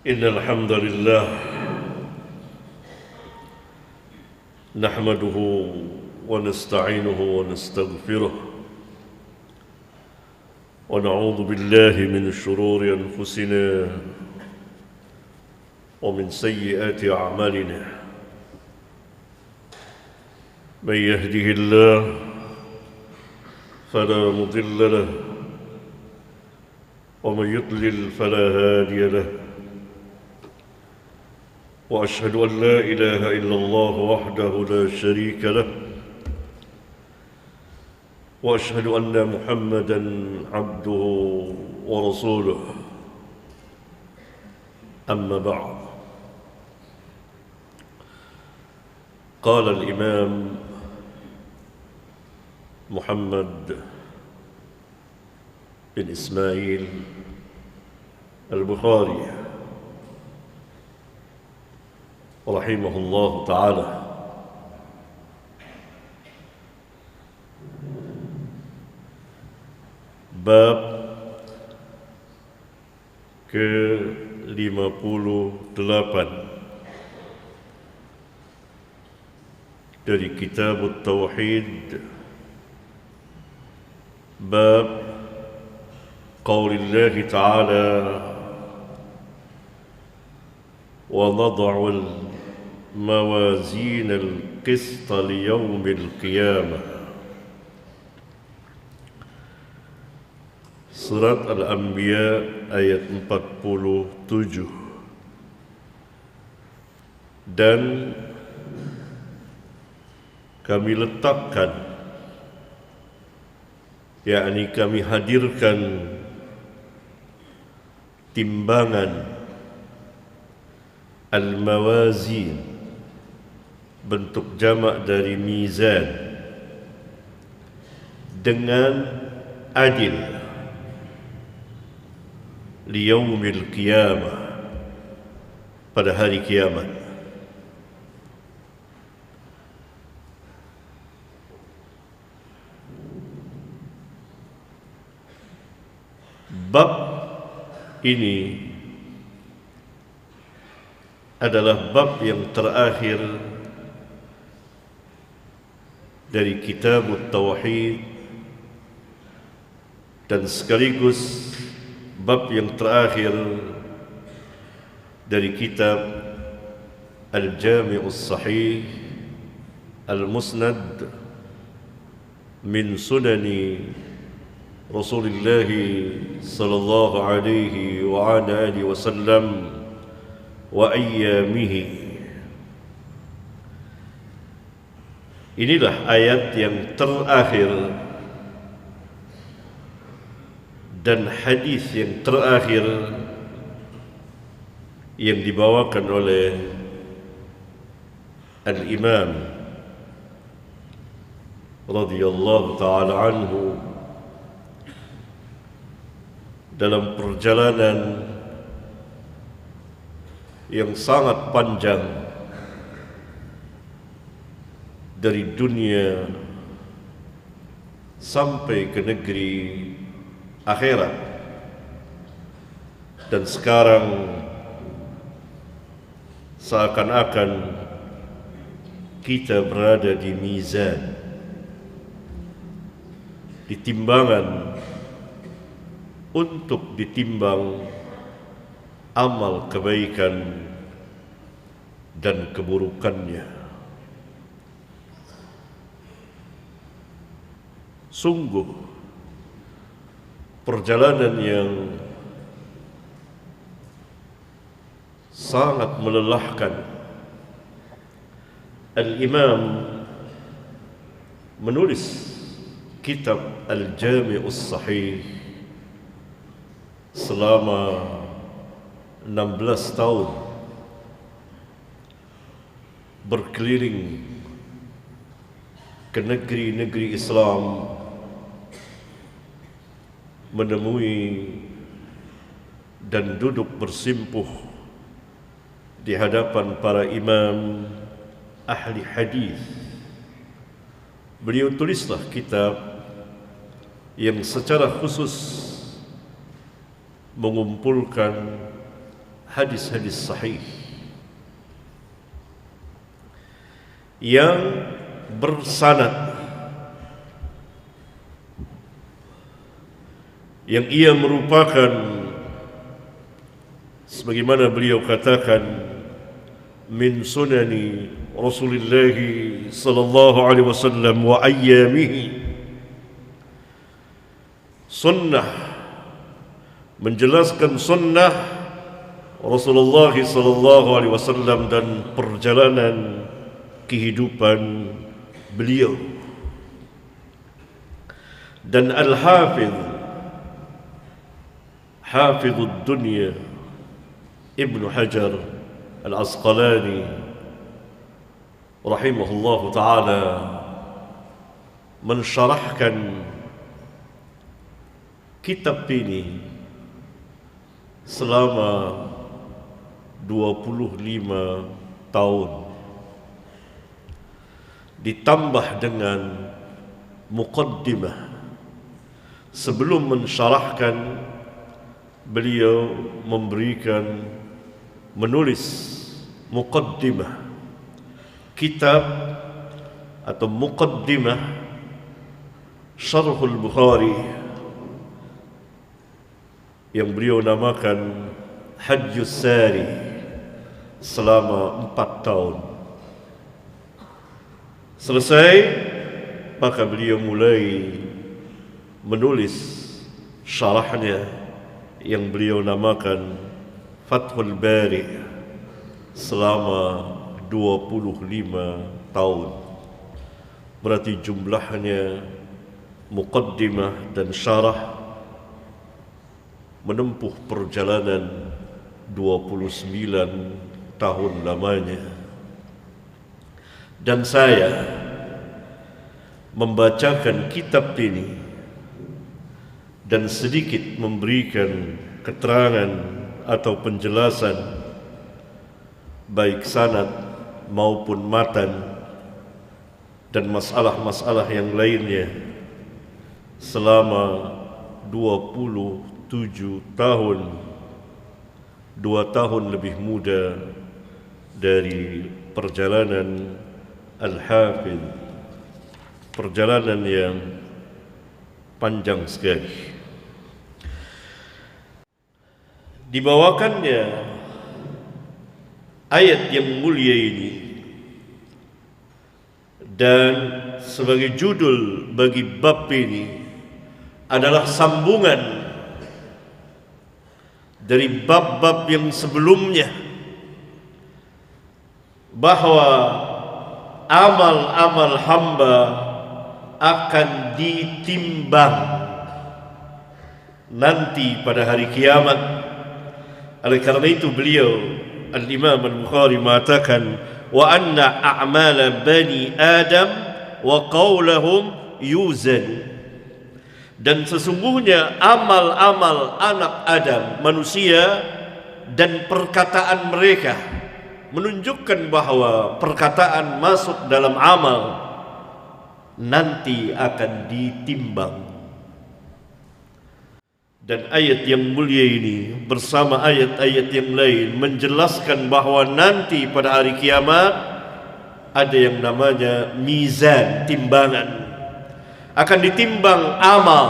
إن الحمد لله نحمده ونستعينه ونستغفره ونعوذ بالله من شرور أنفسنا ومن سيئات أعمالنا. من يهده الله فلا مضل له ومن يضلل فلا هادي له، وأشهد أن لا إله إلا الله وحده لا شريك له، وأشهد أن محمدًا عبده ورسوله. أما بعد، قال الإمام محمد بن إسماعيل البخاري رحمه الله تعالى: bab ke-58 dari Kitab At-Tauhid, bab qaulillah ta'ala wa nad'u al-mawazin al-qist liyawm al-qiyamah. Surat Al-Anbiya ayat 47. Dan kami letakkan, yakni kami hadirkan timbangan al-mawazin, bentuk jamak dari mizan, dengan adil, liyaumil qiyamah, pada hari kiamat. Bab ini adalah bab yang terakhir dari Kitab At-Tauhid dan sekaligus bab yang terakhir dari kitab Al-Jami'us Sahih Al-Musnad min Sunani Rasulullah sallallahu alaihi wa ala alihi wasallam wa ayyamihi. Inilah ayat yang terakhir dan hadis yang terakhir yang dibawakan oleh Al-Imam radhiyallahu ta'ala anhu dalam perjalanan yang sangat panjang dari dunia sampai ke negeri akhirat. Dan sekarang seakan-akan kita berada di mizan, di timbangan untuk ditimbang amal kebaikan dan keburukannya. Sungguh perjalanan yang sangat melelahkan. Al-Imam menulis kitab Al-Jami'us Sahih selama 16 tahun, berkeliling ke negeri-negeri Islam, menemui dan duduk bersimpuh di hadapan para imam ahli hadis. Beliau tulislah kitab yang secara khusus mengumpulkan hadis-hadis sahih yang bersanad, yang ia merupakan sebagaimana beliau katakan min sunani Rasulullah sallallahu alaihi wasallam wa ayyamihi, sunnah, menjelaskan sunnah Rasulullah sallallahu alaihi wasallam dan perjalanan kehidupan beliau. Dan Al-Hafidh Hafidhud Dunya Ibnu Hajar Al-Asqalani rahimahullahu ta'ala mensyarahkan kitab ini selama 25 tahun, ditambah dengan muqaddimah. Sebelum mensyarahkan, beliau menulis muqaddimah kitab atau muqaddimah Syarhul Bukhari yang beliau namakan Hajjus Sari selama 4 tahun. Selesai, maka beliau mulai menulis syarahnya yang beliau namakan Fathul Bari selama 25 tahun. Berarti jumlahnya muqaddimah dan syarah menempuh perjalanan 29 tahun lamanya. Dan saya membacakan kitab ini dan sedikit memberikan keterangan atau penjelasan baik sanad maupun matan dan masalah-masalah yang lainnya selama 27 tahun, 2 tahun lebih muda dari perjalanan Al-Hafidh, perjalanan yang panjang sekali. Dibawakannya ayat yang mulia ini dan sebagai judul bagi bab ini adalah sambungan dari bab-bab yang sebelumnya, bahwa amal-amal hamba akan ditimbang nanti pada hari kiamat. Oleh karena itu beliau Al-Imam Al-Bukhari mengatakan, wa anna a'mala bani Adam wa qawlahum yuzan, dan sesungguhnya amal-amal anak Adam, manusia, dan perkataan mereka menunjukkan bahwa perkataan masuk dalam amal nanti akan ditimbang. Dan ayat yang mulia ini bersama ayat-ayat yang lain menjelaskan bahwa nanti pada hari kiamat ada yang namanya mizan, timbangan. Akan ditimbang amal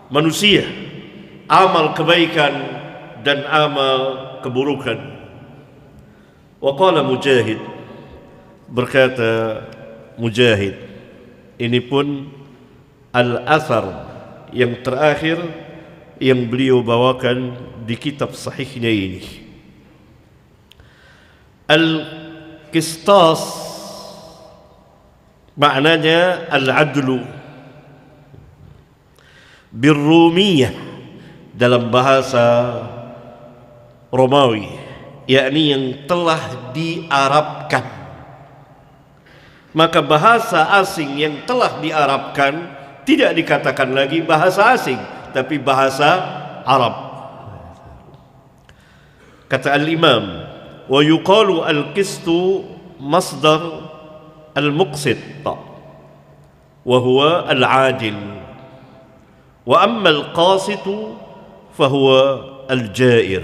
manusia, amal kebaikan dan amal keburukan. Wa qala Mujahid, berkata Mujahid, ini pun al-athar yang terakhir yang beliau bawakan di kitab sahihnya ini. Al-qistas maknanya al-adlu birrumiyah dalam bahasa Romawi, yakni yang telah diarabkan. Maka bahasa asing yang telah diarabkan tidak dikatakan lagi bahasa asing, tapi bahasa Arab. Kata al-Imam, wa yuqalu al-qistu masdar al-muqsit wa huwa al-adil, wa amma al-qasitu fa huwa al-jair.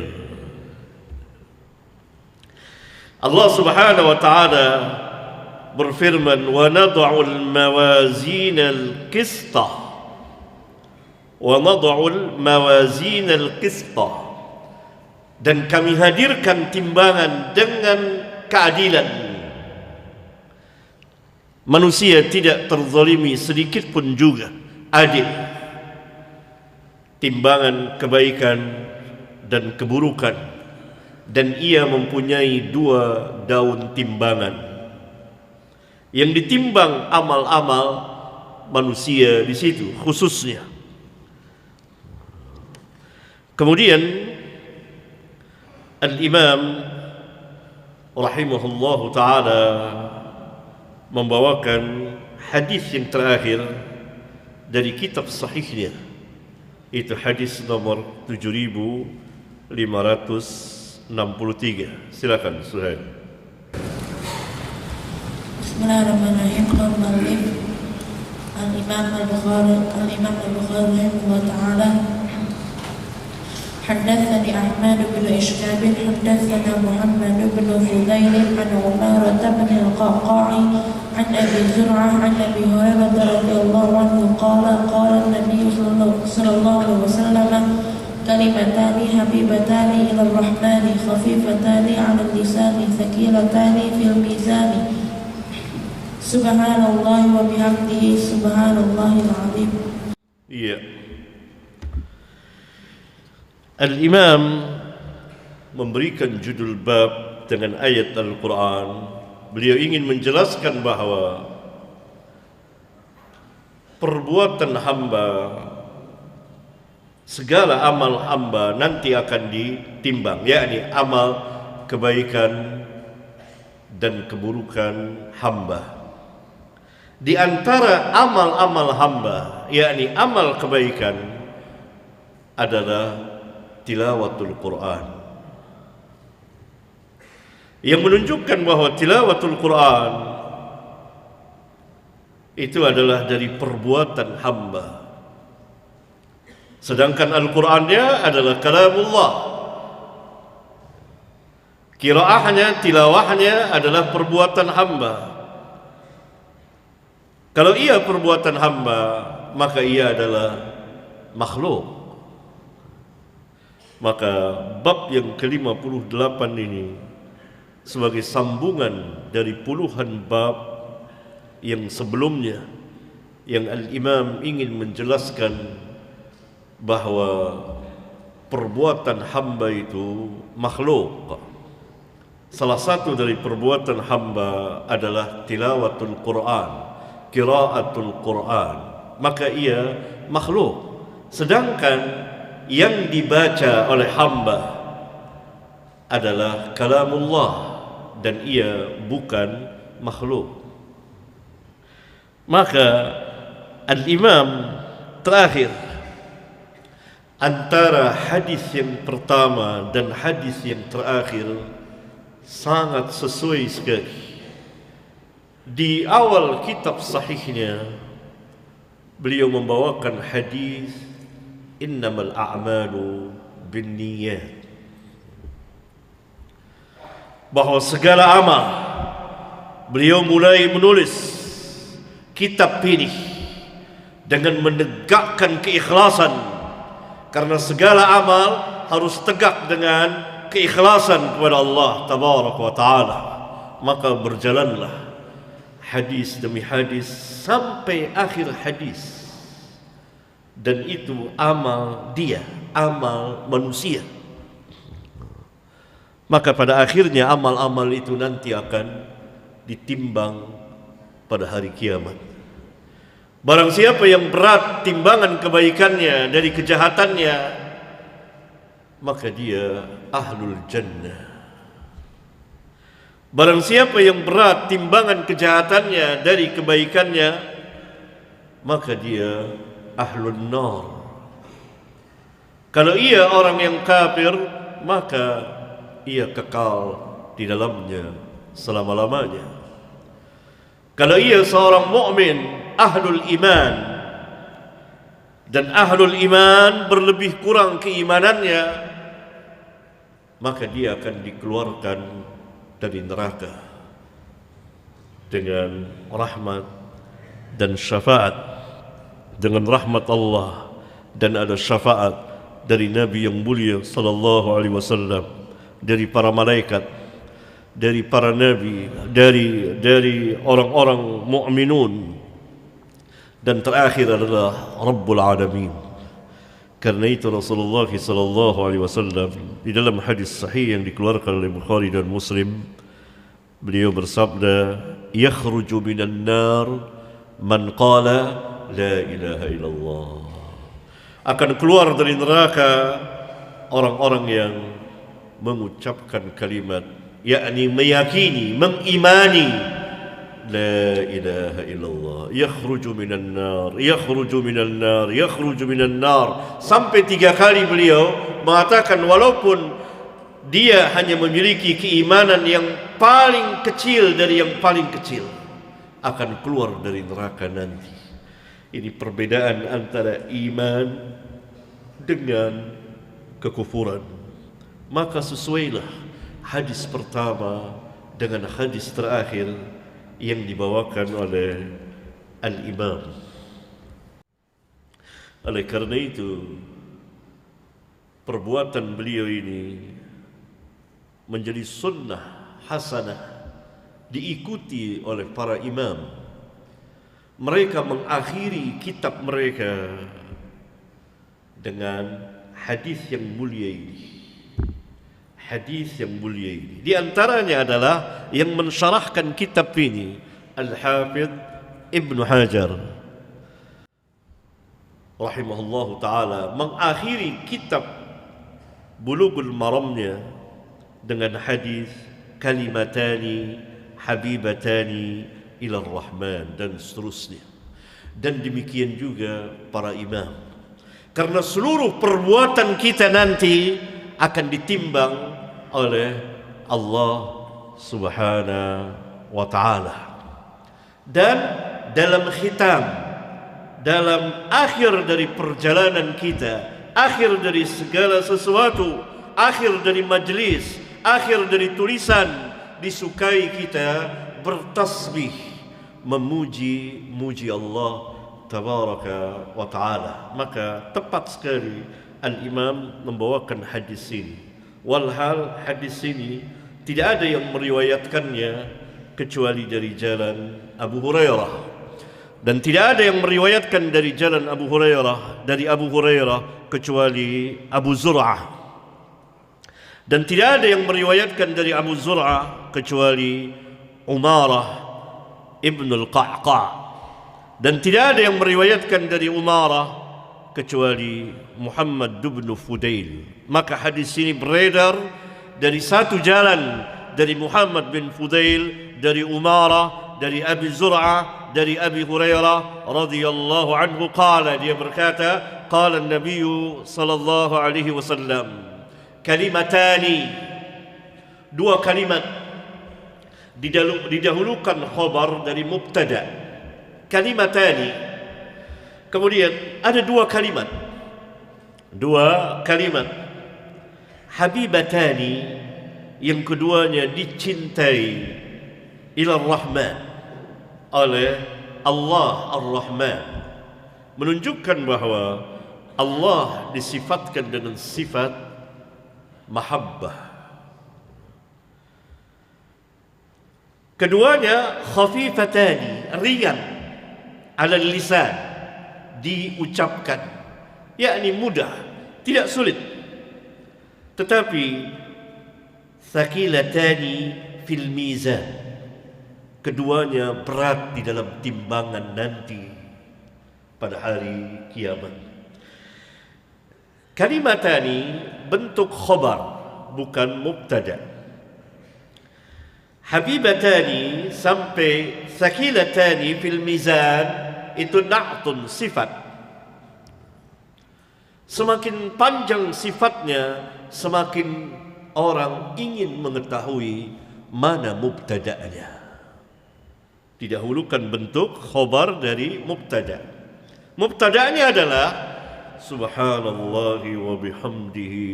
Allah Subhanahu wa taala berfirman, "Wa nad'ul mawazinal qista." Wa nad'ul mawazinal qista. Dan kami hadirkan timbangan dengan keadilan. Manusia tidak terzalimi sedikit pun juga, adil. Timbangan kebaikan dan keburukan, dan ia mempunyai 2 daun timbangan. Yang ditimbang amal-amal manusia di situ khususnya. Kemudian Al-Imam rahimahullahu ta'ala membawakan hadis yang terakhir dari kitab sahihnya, itu hadis nomor 7563. Silakan Suhail. Bismillahirrahmanirrahim. Al-Imam Al-Bukhari rahimahullah ta'ala حدثني أحمد بن إشكاب حدثنا محمد بن فضيل عن عمارة بن القعقاع عن أبي زرعة عن أبي هريرة رضي الله عنه قال قال النبي صلى الله عليه وسلم كلمتان حبيبتان إلى الرحمن خفيفتان على اللسان ثقيلتان في الميزان سبحان الله وبحمده سبحان الله العظيم. Al-Imam memberikan judul bab dengan ayat Al-Quran. Beliau ingin menjelaskan bahawa perbuatan hamba, segala amal hamba nanti akan ditimbang, yakni amal kebaikan dan keburukan hamba. Di antara amal-amal hamba, yakni amal kebaikan, adalah tilawatul Quran, yang menunjukkan bahawa tilawatul Quran itu adalah dari perbuatan hamba, sedangkan Al-Qurannya adalah kalamullah. Qiraahnya, tilawahnya adalah perbuatan hamba. Kalau ia perbuatan hamba, maka ia adalah makhluk. Maka bab yang ke-58 ini sebagai sambungan dari puluhan bab yang sebelumnya, yang Al-Imam ingin menjelaskan bahawa perbuatan hamba itu makhluk. Salah satu dari perbuatan hamba adalah tilawatul Quran, qiraatul Quran, maka ia makhluk. Sedangkan yang dibaca oleh hamba adalah kalamullah, dan ia bukan makhluk. Maka Al-Imam terakhir, antara hadis yang pertama dan hadis yang terakhir sangat sesuai sekali. Di awal kitab sahihnya beliau membawakan hadis innamal a'malu binniyat, bahawa segala amal, beliau mulai menulis kitab ini dengan menegakkan keikhlasan, karena segala amal harus tegak dengan keikhlasan kepada Allah tabaraka wa taala. Maka berjalanlah hadis demi hadis sampai akhir hadis. Dan itu amal dia, amal manusia. Maka pada akhirnya amal-amal itu nanti akan ditimbang pada hari kiamat. Barang siapa yang berat timbangan kebaikannya dari kejahatannya, maka dia ahlul jannah. Barang siapa yang berat timbangan kejahatannya dari kebaikannya, maka dia ahlun nar. Kalau ia orang yang kafir, maka ia kekal di dalamnya selama-lamanya. Kalau ia seorang mukmin, ahlul iman, dan ahlul iman berlebih kurang keimanannya, maka dia akan dikeluarkan dari neraka dengan rahmat dan syafaat, dengan rahmat Allah, dan ada syafaat dari Nabi yang mulia sallallahu alaihi wasallam, dari para malaikat, dari para nabi, dari orang-orang mukminun, dan terakhir adalah Rabbul Alamin. Karena itu Rasulullah sallallahu alaihi wasallam di dalam hadis sahih yang dikeluarkan oleh Bukhari dan Muslim, beliau bersabda, "Yakhruju minan nar man qala la ilaha illallah." Akan keluar dari neraka orang-orang yang mengucapkan kalimat, yakni meyakini, mengimani la ilaha illallah. Yakhruju minan nar, yakhruju minan nar, yakhruju minan nar. Sampai 3 kali beliau mengatakan walaupun dia hanya memiliki keimanan yang paling kecil dari yang paling kecil, akan keluar dari neraka nanti. Ini perbedaan antara iman dengan kekufuran. Maka sesuailah hadis pertama dengan hadis terakhir yang dibawakan oleh Al-Imam. Oleh karena itu, perbuatan beliau ini menjadi sunnah hasanah, diikuti oleh para imam. Mereka mengakhiri kitab mereka dengan hadis yang mulia ini. Hadis yang mulia ini. Di antaranya adalah yang mensyarahkan kitab ini Al-Hafidh Ibnu Hajar rahimahullahu ta'ala mengakhiri kitab Bulughul Maramnya dengan hadis kalimatani habibatani ila Rahman dan seterusnya. Dan demikian juga para imam. Karena seluruh perbuatan kita nanti akan ditimbang oleh Allah Subhanahu wa ta'ala. Dan dalam khitam, dalam akhir dari perjalanan kita, akhir dari segala sesuatu, akhir dari majlis, akhir dari tulisan, disukai kita bertasbih, memuji Allah Tabaraka wa ta'ala. Maka tepat sekali Al-Imam membawakan hadis ini. Walhal hadis ini tidak ada yang meriwayatkannya kecuali dari jalan Abu Hurairah, dan tidak ada yang meriwayatkan dari jalan Abu Hurairah kecuali Abu Zur'ah, dan tidak ada yang meriwayatkan dari Abu Zur'ah kecuali Umarah ibn al-Qa'qa', dan tidak ada yang meriwayatkan dari Umarah kecuali Muhammad bin Fudail. Maka hadis ini beredar dari satu jalan, dari Muhammad bin Fudail, dari Umarah, dari Abi Zur'ah, dari Abi Hurairah radhiyallahu anhu qala, dia berkata, qala an-nabiy sallallahu alaihi wasallam, kalimatani, 2 kalimat, didahulukan khabar dari mubtada, kalimatani. Kemudian ada 2 kalimat, habibatani, yang keduanya dicintai, ila Rahman, oleh Allah Ar-Rahman, menunjukkan bahwa Allah disifatkan dengan sifat mahabbah. Keduanya khafifatani, ringan, ala lisan, diucapkan, yakni mudah, tidak sulit. Tetapi thaqilatani fil mizan, keduanya berat di dalam timbangan nanti pada hari kiamat. Kalimatani bentuk khabar, bukan mubtada. Habibatani sampai thaqilatani fil mizan itu na'tun, sifat. Semakin panjang sifatnya, semakin orang ingin mengetahui mana mubtada'nya. Didahulukan bentuk khabar dari mubtada. Mubtada'nya adalah subhanallahi wa bihamdihi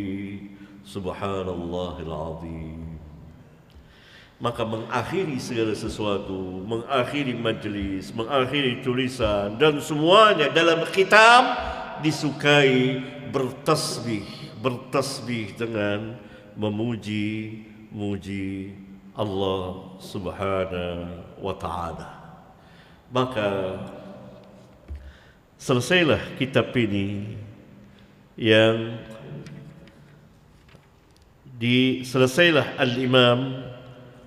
subhanallahil azim. maka mengakhiri segala sesuatu, mengakhiri majlis, mengakhiri tulisan dan semuanya dalam khitam disukai bertasbih dengan memuji Allah Subhanahu wa taala. Maka selesailah kitab ini yang selesailah Al-Imam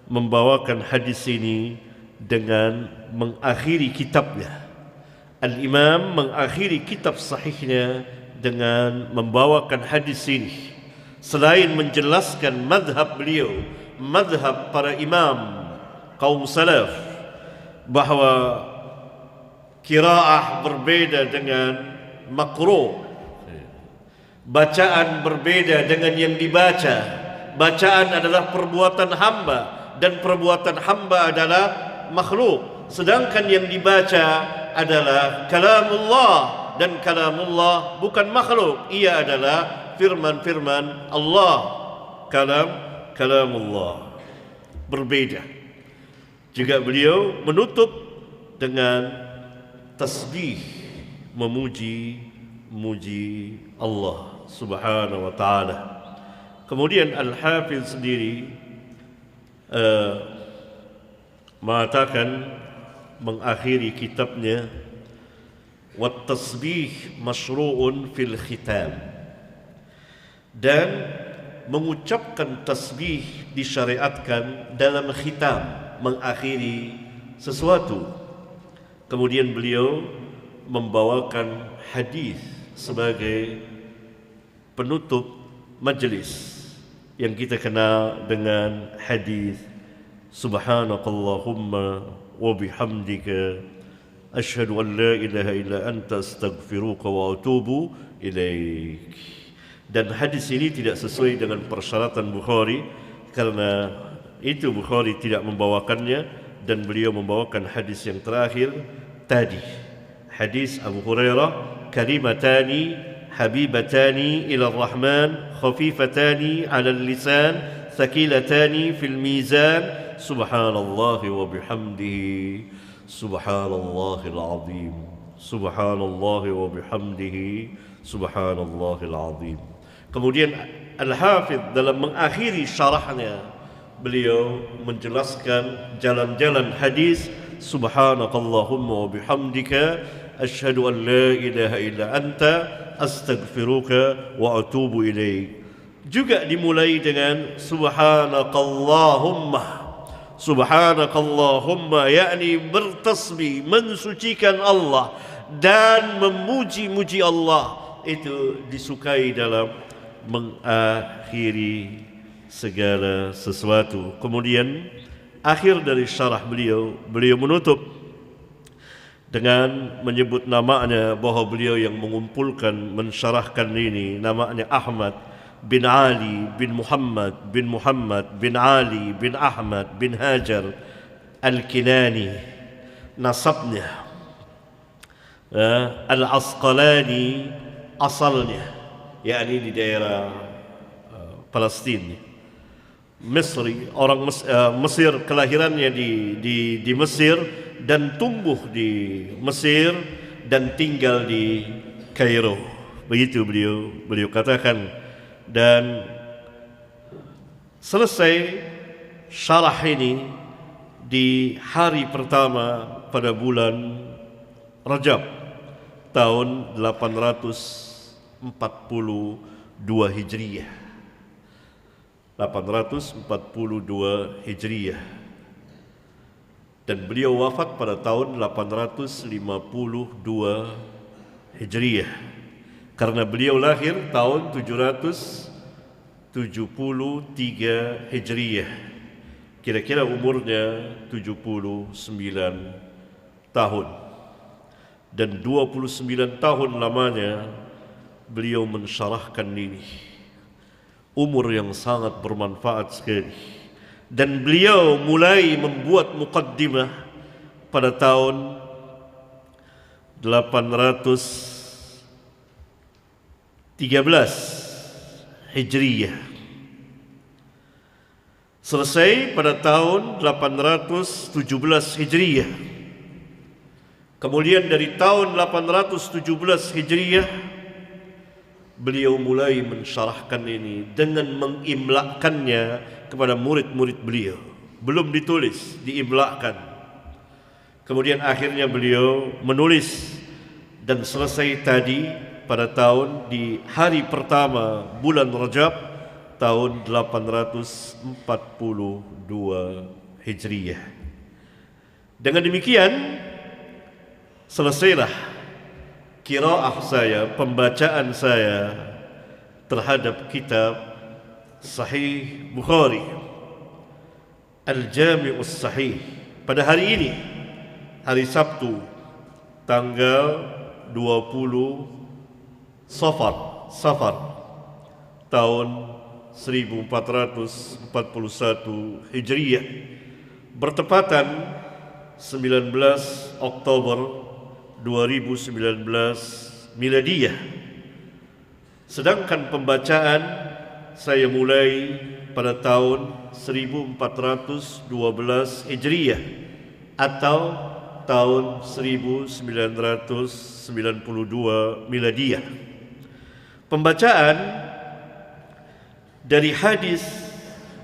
membawakan hadis ini dengan mengakhiri kitabnya. Al-Imam mengakhiri kitab sahihnya dengan membawakan hadis ini. Selain menjelaskan madhab beliau, madhab para imam kaum salaf, bahawa qiraah berbeda dengan makruh, bacaan berbeda dengan yang dibaca. Bacaan adalah perbuatan hamba dan perbuatan hamba adalah makhluk, sedangkan yang dibaca adalah kalamullah, dan kalamullah bukan makhluk, ia adalah firman-firman Allah. Kalamullah berbeda. Juga beliau menutup dengan tasbih, memuji Allah Subhanahu wa taala. Kemudian Al-Hafiz sendiri mengatakan mengakhiri kitabnya, wat tasbih masyru'un fil khitam, dan mengucapkan tasbih disyariatkan dalam khitam, mengakhiri sesuatu. Kemudian beliau membawakan hadis sebagai penutup majlis yang kita kenal dengan hadis subhanakallahumma wa bihamdika asyhadu an la ilaha illa anta astaghfiruka wa atubu ilaik. Dan hadis ini tidak sesuai dengan persyaratan Bukhari, karena itu Bukhari tidak membawakannya, dan beliau membawakan hadis yang terakhir tadi, hadis Abu Hurairah, kalimatani habibatani ila Rahman khafifatani ala lisan thaqilatani fil mizan subhanallahi wa bihamdihi subhanallahil azim subhanallahi wa bihamdihi subhanallahil azim. Kemudian Al-Hafidh dalam mengakhiri syarahnya, beliau menjelaskan jalan-jalan hadis subhanakallahumma wa bihamdika asyhadu an la ilaha illa anta astaghfiruka wa atubu ilaik. Juga dimulai dengan subhanakallahumma, yakni bertasbih, mensucikan Allah dan memuji Allah. Itu disukai dalam mengakhiri segala sesuatu. Kemudian akhir dari syarah beliau menutup dengan menyebut namanya, bahawa beliau yang mengumpulkan, mensyarahkan ini, namanya Ahmad bin Ali bin Muhammad bin Ali bin Ahmad bin Hajar Al-Kinani, nasabnya Al-Asqalani, asalnya yakni di daerah Palestin, Misri, orang Mesir, kelahirannya di Mesir dan tumbuh di Mesir dan tinggal di Kairo. Begitu beliau katakan. Dan selesai syarah ini di hari pertama pada bulan Rajab tahun 842 Hijriyah. 842 Hijriyah. Dan beliau wafat pada tahun 852 Hijriyah. Karena beliau lahir tahun 773 Hijriyah. Kira-kira umurnya 79 tahun. Dan 29 tahun lamanya beliau mensyarahkan ini. Umur yang sangat bermanfaat sekali. Dan beliau mulai membuat muqaddimah pada tahun 813 Hijriyah. Selesai pada tahun 817 Hijriyah. Kemudian dari tahun 817 Hijriyah beliau mulai mensyarahkan ini dengan mengimlakkannya kepada murid-murid beliau. Belum ditulis, diimlakkan. Kemudian akhirnya beliau menulis dan selesai tadi pada tahun di hari pertama bulan Rajab tahun 842 Hijriyah. Dengan demikian selesailah qiraah saya, pembacaan saya terhadap kitab Sahih Bukhari, Al-Jami'us Sahih, pada hari ini, hari Sabtu, tanggal 20 Safar tahun 1441 Hijriyah, bertepatan 19 Oktober 2019 Miladiyah. Sedangkan pembacaan saya mulai pada tahun 1412 Hijriyah atau tahun 1992 Miladiyah. Pembacaan dari hadis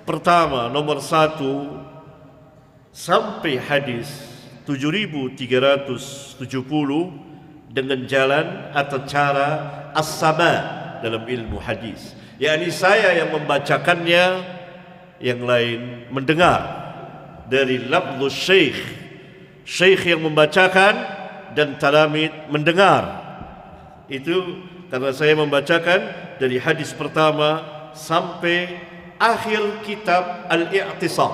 pertama nomor 1 sampai hadis 7370 dengan jalan atau cara as-sama dalam ilmu hadis, yakni saya yang membacakannya, yang lain mendengar dari lafzus syekh yang membacakan dan talamid mendengar. Itu karena saya membacakan dari hadis pertama sampai akhir kitab Al-I'tisam,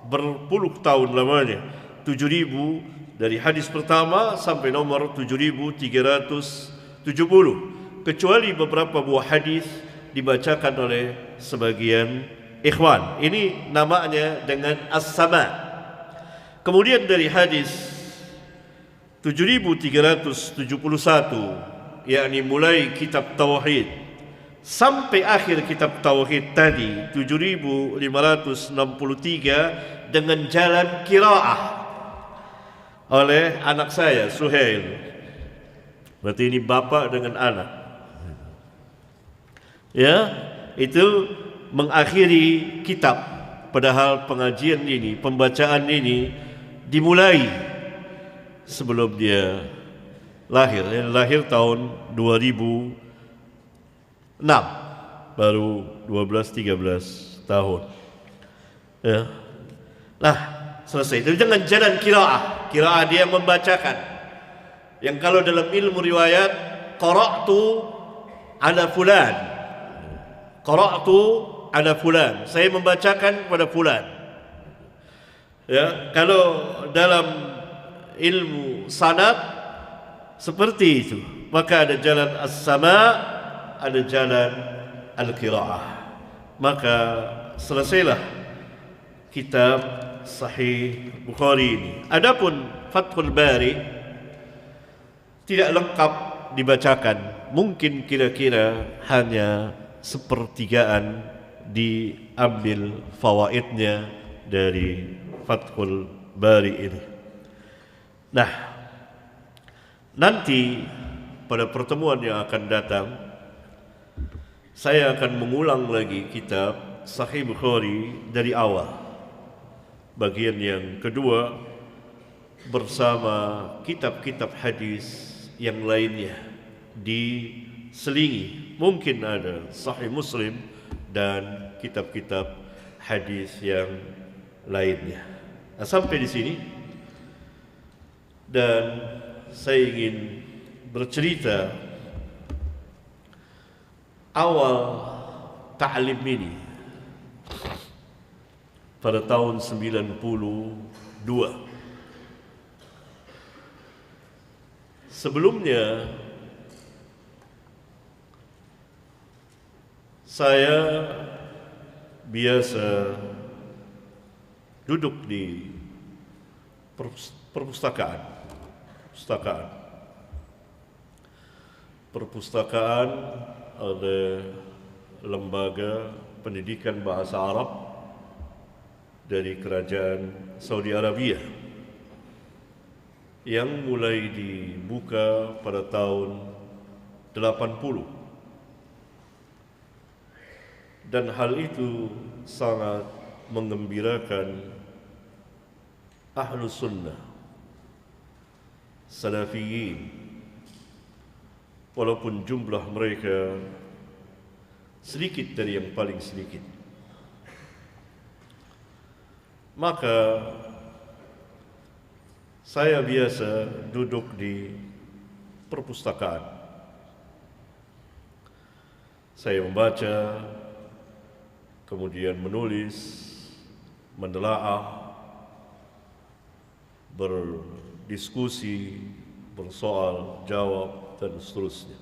berpuluh tahun lamanya, 7.000 dari hadis pertama sampai nomor 7.370, kecuali beberapa buah hadis dibacakan oleh sebagian ikhwan. Ini namanya dengan as-sama. Kemudian dari hadis 7.371, yakni mulai kitab Tauhid sampai akhir kitab Tauhid tadi 7.563 dengan jalan qiraah oleh anak saya Suhail. Berarti ini bapak dengan anak. Ya, itu mengakhiri kitab. Padahal pengajian ini, pembacaan ini dimulai sebelum dia lahir. Lahir tahun 2006, baru 12-13 tahun. Ya. Nah, selesai. Itu dengan jalan qiraah. Qiraah dia membacakan. Yang kalau dalam ilmu riwayat, qara'tu ala fulan. Qara'tu ala fulan. Saya membacakan kepada fulan. Ya, kalau dalam ilmu sanad seperti itu, maka ada jalan as-sama, ada jalan al-qiraah. Maka selesailah kitab Sahih Bukhari ini. Adapun Fathul Bari tidak lengkap dibacakan, mungkin kira-kira hanya sepertigaan diambil fawaidnya dari Fathul Bari ini. Nah, nanti pada pertemuan yang akan datang saya akan mengulang lagi kitab Sahih Bukhari dari awal. Bagian yang kedua bersama kitab-kitab hadis yang lainnya diselingi. Mungkin ada Sahih Muslim dan kitab-kitab hadis yang lainnya. Nah, sampai di sini, dan saya ingin bercerita awal ta'lim ini pada tahun 92. Sebelumnya saya biasa duduk di perpustakaan oleh lembaga pendidikan bahasa Arab dari kerajaan Saudi Arabia yang mulai dibuka pada tahun 80, dan hal itu sangat menggembirakan Ahlus Sunnah, Salafiyin, walaupun jumlah mereka sedikit dari yang paling sedikit. Maka saya biasa duduk di perpustakaan. Saya membaca, kemudian menulis, menelaah, berdiskusi, bersoal, jawab, dan seterusnya.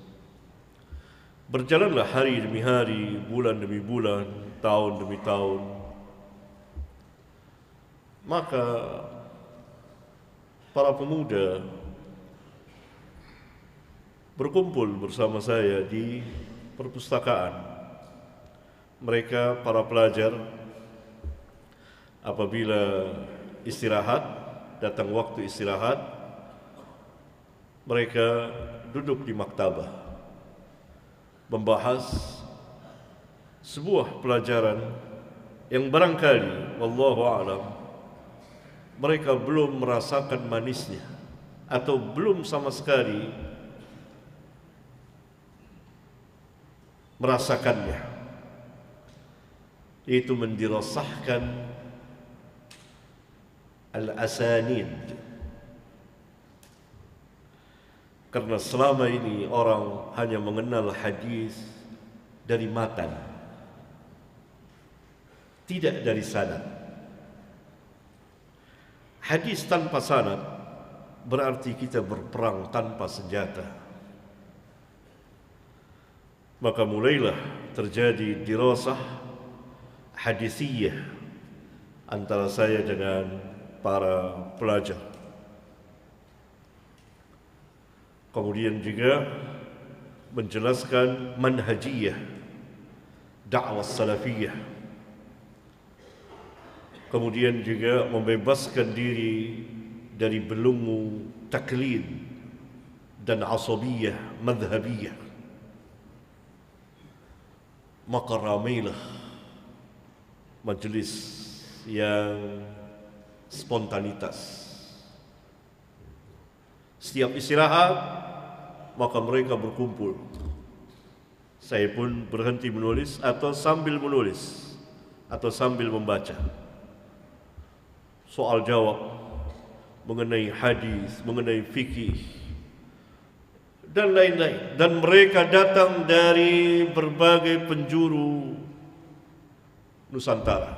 Berjalanlah hari demi hari, bulan demi bulan, tahun demi tahun. Maka para pemuda berkumpul bersama saya di perpustakaan. Mereka, para pelajar, apabila istirahat, datang waktu istirahat, mereka duduk di maktabah, membahas sebuah pelajaran yang barangkali, wallahu a'lam, mereka belum merasakan manisnya atau belum sama sekali merasakannya, yaitu mendirasahkan al-asanid. Karena selama ini orang hanya mengenal hadis dari matan, tidak dari sanad. Hadis tanpa sanad berarti kita berperang tanpa senjata. Maka mulailah terjadi dirasah hadisiyah antara saya dengan para pelajar. Kemudian juga menjelaskan manhajiyah dakwah salafiyah. Kemudian juga membebaskan diri dari belenggu taklid dan asabiyah madhabiyah. Maka ramailah majlis yang spontanitas. Setiap istirahat, maka mereka berkumpul. Saya pun berhenti menulis atau sambil menulis atau sambil membaca. Soal jawab mengenai hadis, mengenai fikih, dan lain-lain. Dan mereka datang dari berbagai penjuru Nusantara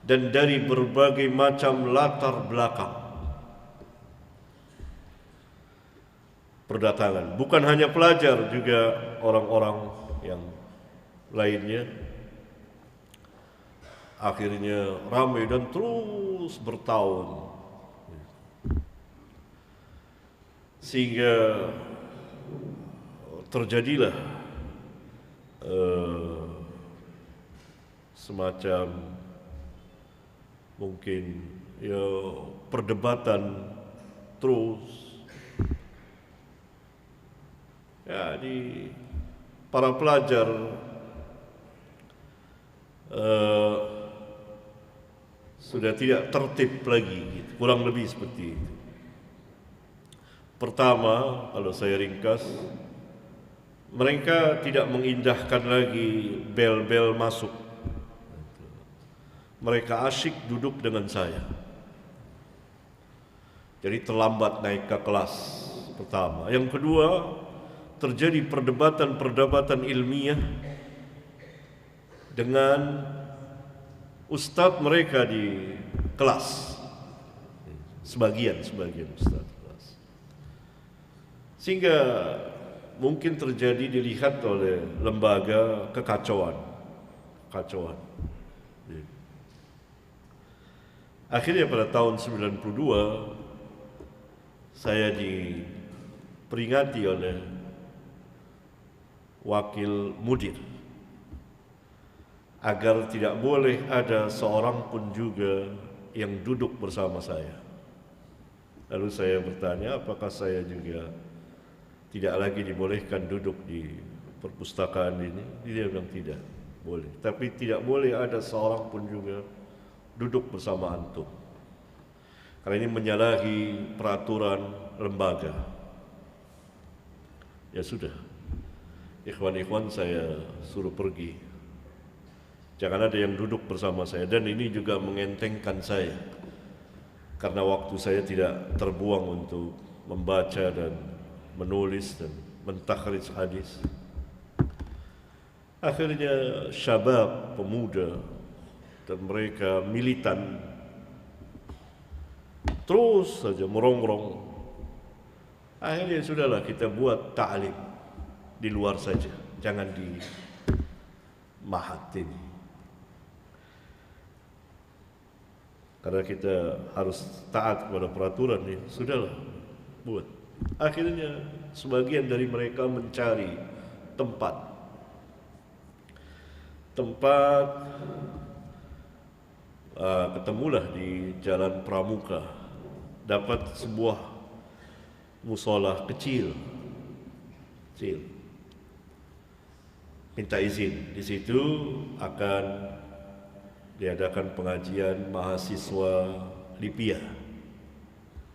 dan dari berbagai macam latar belakang perdatangan. Bukan hanya pelajar, juga orang-orang yang lainnya. Akhirnya ramai dan terus bertahun, sehingga terjadilah semacam mungkin ya perdebatan terus ya di para pelajar. Sudah tidak tertib lagi, gitu. Kurang lebih seperti itu. Pertama, kalau saya ringkas, mereka tidak mengindahkan lagi bel-bel masuk. Mereka asyik duduk dengan saya. Jadi terlambat naik ke kelas pertama. Yang kedua, terjadi perdebatan ilmiah dengan ustadz mereka di kelas, sebagian ustadz kelas, sehingga mungkin terjadi dilihat oleh lembaga kekacauan. Akhirnya pada tahun 92 saya diperingati oleh wakil mudir agar tidak boleh ada seorang pun juga yang duduk bersama saya. Lalu saya bertanya, apakah saya juga tidak lagi dibolehkan duduk di perpustakaan ini? Dia bilang tidak boleh, tapi tidak boleh ada seorang pun juga duduk bersama antum, karena ini menyalahi peraturan lembaga. Ya sudah, ikhwan-ikhwan saya suruh pergi, jangan ada yang duduk bersama saya. Dan ini juga mengentengkan saya, karena waktu saya tidak terbuang untuk membaca dan menulis dan mentakhrij hadis. Akhirnya syabab, pemuda, dan mereka militan terus saja merongrong. Akhirnya sudahlah, kita buat ta'lim di luar saja, jangan di mahat ini, karena kita harus taat kepada peraturan ini. Sudahlah, buat. Akhirnya sebagian dari mereka mencari tempat ketemulah di Jalan Pramuka, dapat sebuah musola kecil, minta izin. Di situ akan diadakan pengajian mahasiswa Libya,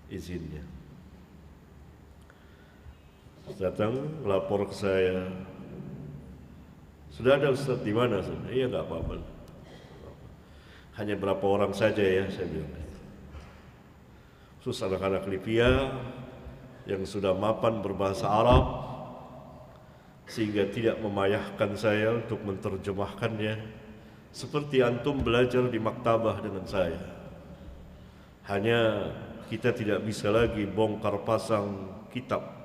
izinnya. Datang lapor ke saya, sudah ada Ustaz di mana? Iya, nggak apa-apa, hanya berapa orang saja ya, saya bilang. Khusus anak-anak Libya yang sudah mapan berbahasa Arab, sehingga tidak memayahkan saya untuk menerjemahkannya, seperti antum belajar di maktabah dengan saya. Hanya kita tidak bisa lagi bongkar pasang kitab,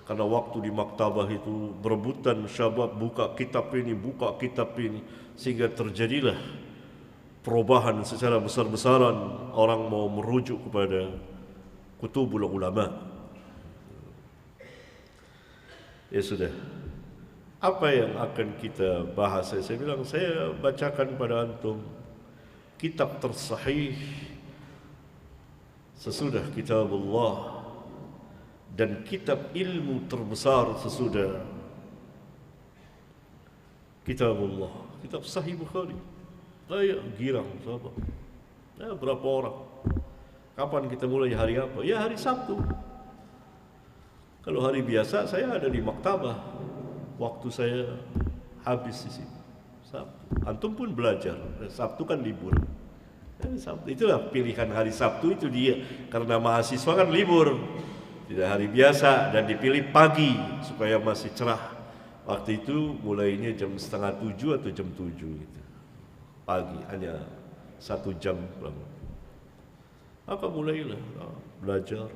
karena waktu di maktabah itu berebutan syabab buka kitab ini, sehingga terjadilah perubahan secara besar-besaran. Orang mau merujuk kepada kutubul ulama. Ya sudah, apa yang akan kita bahas? Saya bilang, saya bacakan pada antum kitab tersahih sesudah kitabullah, dan kitab ilmu terbesar sesudah kitabullah, kitab Sahih Bukhari. Saya girang, sahabat. Berapa orang? Kapan kita mulai? Hari apa? Ya hari Sabtu. Kalau hari biasa saya ada di maktabah, waktu saya habis di sini. Sabtu. Antum pun belajar. Sabtu kan libur. Sabtu. Itulah pilihan hari Sabtu itu dia, karena mahasiswa kan libur. Tidak hari biasa, dan dipilih pagi supaya masih cerah. Waktu itu mulainya jam 6:30 atau jam 7 gitu. Pagi, hanya 1 jam. Maka mulailah belajar,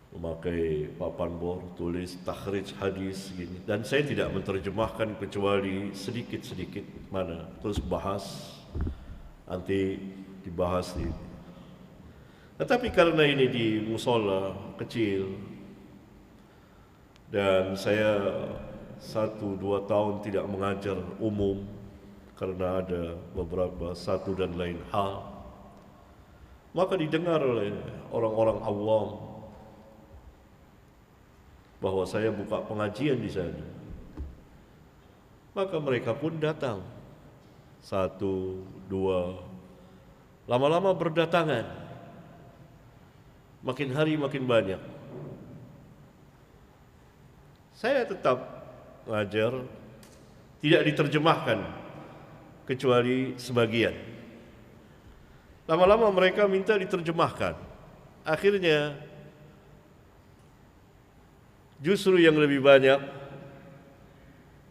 memakai papan bor, tulis takhrij hadis gini. Dan saya tidak menerjemahkan kecuali sedikit-sedikit mana, terus bahas, nanti dibahas di. Tetapi karena ini di musola kecil, dan saya 1-2 tahun tidak mengajar umum karena ada beberapa satu dan lain hal, maka didengar oleh orang-orang awam bahwa saya buka pengajian di sana. Maka mereka pun datang, 1, 2, lama-lama berdatangan. Makin hari makin banyak. Saya tetap mengajar, tidak diterjemahkan kecuali sebagian. Lama-lama mereka minta diterjemahkan. Akhirnya justru yang lebih banyak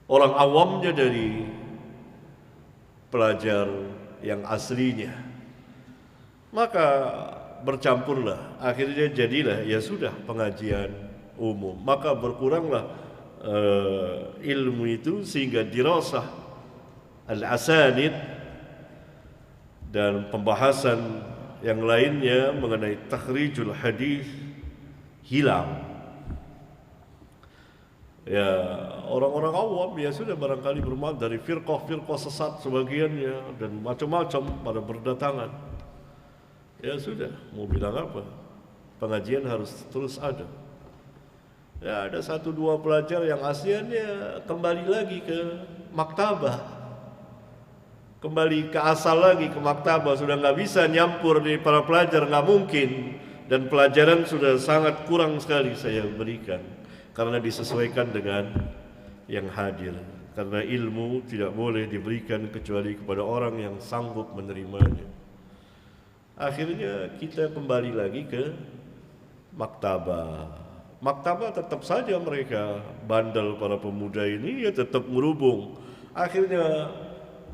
orang awamnya dari pelajar yang aslinya. Maka bercampurlah, akhirnya jadilah ya sudah pengajian umum. Maka berkuranglah ilmu itu, sehingga dirasah al-asanid dan pembahasan yang lainnya mengenai takhrijul hadis hilang. Ya, orang-orang awam ya sudah barangkali bermanfaat dari firqah-firqah sesat sebagiannya dan macam-macam pada berdatangan. Ya sudah, mau bilang apa? Pengajian harus terus ada. Ya, ada 1-2 pelajar yang ASEANnya kembali lagi ke maktabah. Kembali ke asal lagi, ke maktabah. Sudah nggak bisa nyampur di para pelajar, nggak mungkin. Dan pelajaran sudah sangat kurang sekali saya berikan. Karena disesuaikan dengan yang hadir. Karena ilmu tidak boleh diberikan kecuali kepada orang yang sanggup menerimanya. Akhirnya kita kembali lagi ke maktabah. Maktabah tetap saja mereka bandel para pemuda ini ya tetap merubung. Akhirnya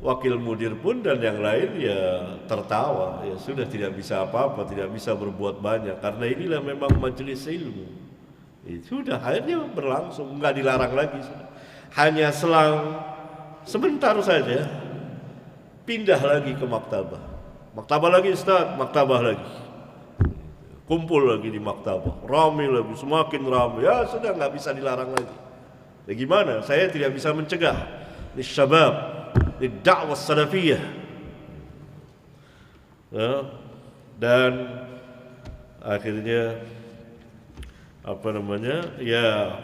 wakil mudir pun dan yang lain ya tertawa. Ya sudah tidak bisa apa-apa, tidak bisa berbuat banyak. Karena inilah memang majelis ilmu. Sudah akhirnya berlangsung, nggak dilarang lagi. Hanya selang sebentar saja pindah lagi ke maktabah. Maktabah lagi Ustaz, maktabah lagi. Kumpul lagi di maktabah, ramai lagi, semakin ramai. Ya sudah nggak bisa dilarang lagi. Ya gimana? Saya tidak bisa mencegah. Ini syabab, ini dakwah salafiyah. Ya, dan akhirnya ya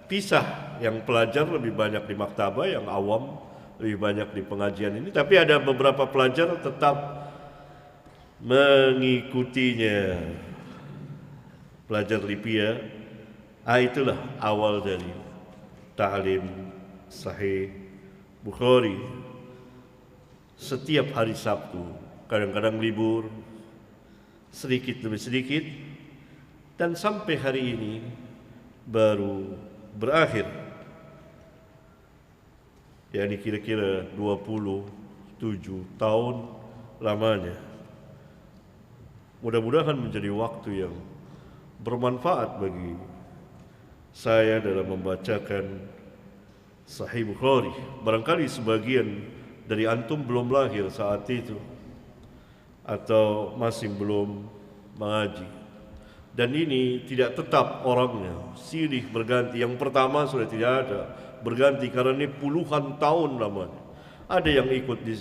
pisah, yang pelajar lebih banyak di maktabah, yang awam lebih banyak di pengajian ini. Tapi ada beberapa pelajar tetap mengikutinya, pelajar Libya. Itulah awal dari ta'lim Sahih Bukhari. Setiap hari Sabtu, kadang-kadang libur, sedikit demi sedikit, dan sampai hari ini baru berakhir. Ya, ini kira-kira 27 tahun lamanya. Mudah-mudahan menjadi waktu yang bermanfaat bagi saya dalam membacakan Sahih Bukhari. Barangkali sebagian dari antum belum lahir saat itu atau masih belum mengaji. Dan ini tidak tetap orangnya, silih berganti. Yang pertama sudah tidak ada, berganti karena ini puluhan tahun lamanya. Ada yang ikut di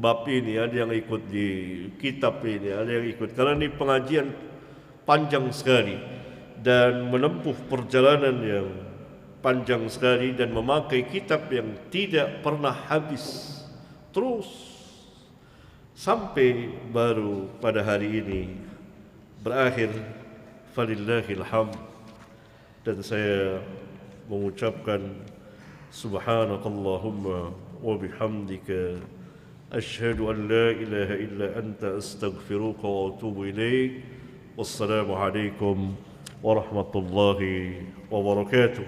bab ini, ada yang ikut di kitab ini, ada yang ikut. Karena ini pengajian panjang sekali dan menempuh perjalanan yang panjang sekali dan memakai kitab yang tidak pernah habis terus sampai baru pada hari ini berakhir. Falillahil hamd. Dan saya mengucapkan subhanakallahumma wa bihamdika asyhadu an la ilaha illa anta astaghfiruka wa atubu ilaik. Wassalamu alaikum warahmatullahi wabarakatuh.